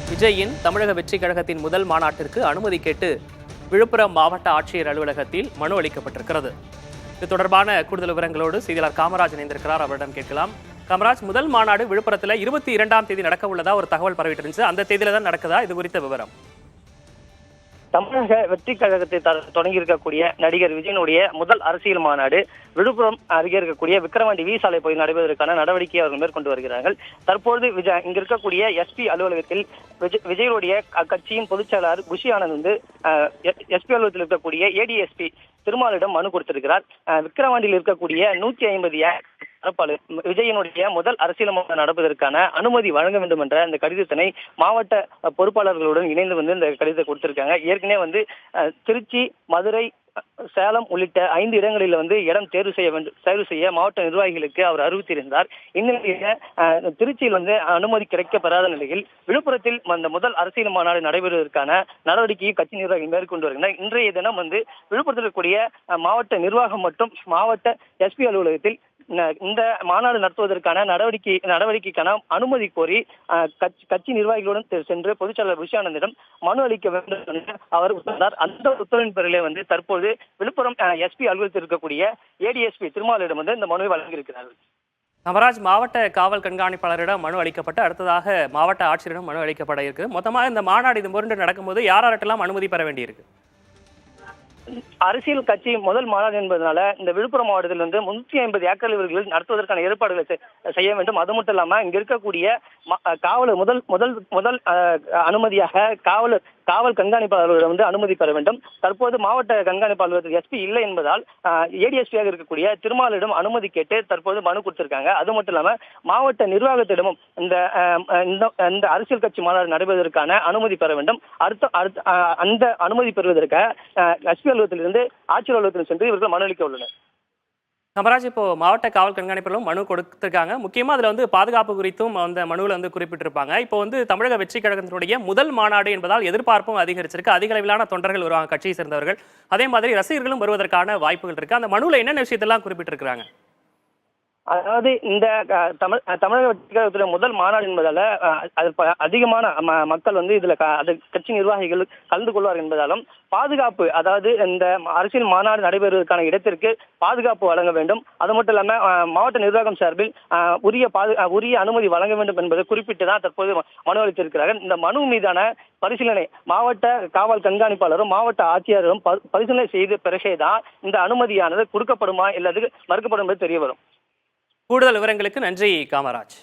விஜயின் தமிழக வெற்றி கழகத்தின் முதல் மாநாட்டிற்கு அனுமதி கேட்டு விழுப்புரம் மாவட்ட ஆட்சியர் அலுவலகத்தில் மனு அளிக்கப்பட்டிருக்கிறது. இது தொடர்பான கூடுதல் விவரங்களோடு செய்தியாளர் காமராஜ் இணைந்திருக்கிறார். அவரிடம் கேட்கலாம். காமராஜ், முதல் மாநாடு விழுப்புரத்தில் 22ஆம் தேதி நடக்க உள்ளதா ஒரு தகவல் பரவிட்டு இருந்துச்சு. அந்த தேதியில தான் நடக்குதா? இது குறித்த விவரம். தமிழக வெற்றி கழகத்தை தொடங்கி இருக்கக்கூடிய நடிகர் விஜயனுடைய முதல் அரசியல் மாநாடு விழுப்புரம் அருகே இருக்கக்கூடிய விக்கிரவாண்டி வி சாலை பகுதியில் நடைபெறுவதற்கான நடவடிக்கையை அவர்கள் மேற்கொண்டு வருகிறார்கள். தற்போது இங்க இருக்கக்கூடிய எஸ்பி அலுவலகத்தில் விஜயனுடைய கட்சியின் பொதுச் செயலாளர் குஷி ஆனந்த் வந்து எஸ்பி அலுவலகத்தில் இருக்கக்கூடிய ஏடிஎஸ்பி திருமாலிடம் மனு கொடுத்திருக்கிறார். விக்கிரவாண்டியில் இருக்கக்கூடிய 150 விஜயனுடைய முதல் அரசியல் மாநாடு நடப்பதற்கான அனுமதி வழங்க வேண்டும் என்ற இந்த கடிதத்தினை மாவட்ட பொறுப்பாளர்களுடன் இணைந்து வந்து இந்த கடிதத்தை கொடுத்திருக்காங்க. ஏற்கனவே வந்து திருச்சி, மதுரை, சேலம் உள்ளிட்ட 5 இடங்களில் வந்து இடம் தேர்வு செய்ய மாவட்ட நிர்வாகிகளுக்கு அவர் அறிவித்திருந்தார். இந்நிலையில் திருச்சியில் வந்து அனுமதி கிடைக்கப்பெறாத நிலையில் விழுப்புரத்தில் அந்த முதல் அரசியல் மாநாடு நடைபெறுவதற்கான நடவடிக்கையை கட்சி நிர்வாகிகள் மேற்கொண்டு வருகின்றனர். இன்றைய தினம் வந்து விழுப்புரத்தில் இருக்கக்கூடிய மாவட்ட நிர்வாகம் மற்றும் மாவட்ட எஸ்பி அலுவலகத்தில் இந்த மாநாடு நடத்துவதற்கான நடவடிக்கைக்கான அனுமதி கோரி கட்சி நிர்வாகிகளுடன் சென்று பொதுச் செயலாளர் குஷி ஆனந்திடம் மனு அளிக்க வேண்டும் என்று அவர் உத்தரவிட்டார். அந்த உத்தரவின் பேரிலே வந்து தற்போது விழுப்புரம் எஸ்பி அலுவலகத்தில் இருக்கக்கூடிய ஏடிஎஸ்பி திருமாலிடம் வந்து இந்த மனுவை வழங்கியிருக்கிறார்கள். காமராஜ், மாவட்ட காவல் கண்காணிப்பாளரிடம் மனு அளிக்கப்பட்டு அடுத்ததாக மாவட்ட ஆட்சியரிடம் மனு அளிக்கப்பட இருக்கு. மொத்தமாக இந்த மாநாடு இது முறைந்து நடக்கும்போது யாரெல்லாம் அனுமதி பெற வேண்டியிருக்கு? அரசியல் கட்சி முதல் மாநாடு என்பதனால இந்த விழுப்புரம் மாவட்டத்தில் வந்து 350 ஏக்கர் இவர்கள் நடத்துவதற்கான ஏற்பாடுகளை செய்ய வேண்டும். அது மட்டும் இல்லாம இங்க இருக்கக்கூடிய காவலர் முதல் அனுமதியாக காவல் கண்காணிப்பாளர்கள் வந்து அனுமதி பெற வேண்டும். தற்போது மாவட்ட கண்காணிப்பாளர் எஸ்பி இல்லை என்பதால் ஏடிஎஸ்பியாக இருக்கக்கூடிய திருமாலிடம் அனுமதி கேட்டு தற்போது மனு கொடுத்திருக்காங்க. அது மட்டும் இல்லாம மாவட்ட நிர்வாகத்திடமும் இந்த அரசியல் கட்சி மாநாடு நடைபெறுவதற்கான அனுமதி பெற வேண்டும். அந்த அனுமதி பெறுவதற்காக எஸ்பி அலுவலகத்திலிருந்து ஆட்சியர் அலுவலகத்தில் சென்று இவர்கள் மனு அளிக்க உள்ளனர். காமராஜ், இப்போ மாவட்ட காவல் கண்காணிப்பாளரும் மனு கொடுத்திருக்காங்க. முக்கியமா அதுல வந்து பாதுகாப்பு குறித்தும் அந்த மனுவில் வந்து குறிப்பிட்டிருப்பாங்க. இப்போ வந்து தமிழக வெற்றி கழகத்தினுடைய முதல் மாநாடு என்பதால் எதிர்பார்ப்பும் அதிகரிச்சிருக்கு. அதிக அளவிலான தொண்டர்கள் வருவாங்க, கட்சியை சேர்ந்தவர்கள். அதே மாதிரி ரசிகர்களும் வருவதற்கான வாய்ப்புகள் இருக்கு. அந்த மனுவில் என்னென்ன விஷயத்தெல்லாம் குறிப்பிட்டிருக்கிறாங்க? அதாவது இந்த தமிழக வெற்றி கழகத்துடைய முதல் மாநாடு என்பதால அதிகமான மக்கள் வந்து இதுல கட்சி நிர்வாகிகள் கலந்து கொள்வார் என்பதாலும் பாதுகாப்பு, அதாவது இந்த அரசியல் மாநாடு நடைபெறுவதற்கான இடத்திற்கு பாதுகாப்பு வழங்க வேண்டும். அது மட்டும் இல்லாம மாவட்ட நிர்வாகம் சார்பில் உரிய அனுமதி வழங்க வேண்டும் என்பதை குறிப்பிட்டு தான் தற்போது மனு அளித்திருக்கிறார்கள். இந்த மனு மீதான பரிசீலனை மாவட்ட காவல் கண்காணிப்பாளரும் மாவட்ட ஆட்சியரும் பரிசீலனை செய்த பிறகேதான் இந்த அனுமதியானது கொடுக்கப்படுமா இல்லது மறுக்கப்படும் என்பது தெரிய வரும். கூடுதல் விவரங்களுக்கு நன்றி காமராஜ்.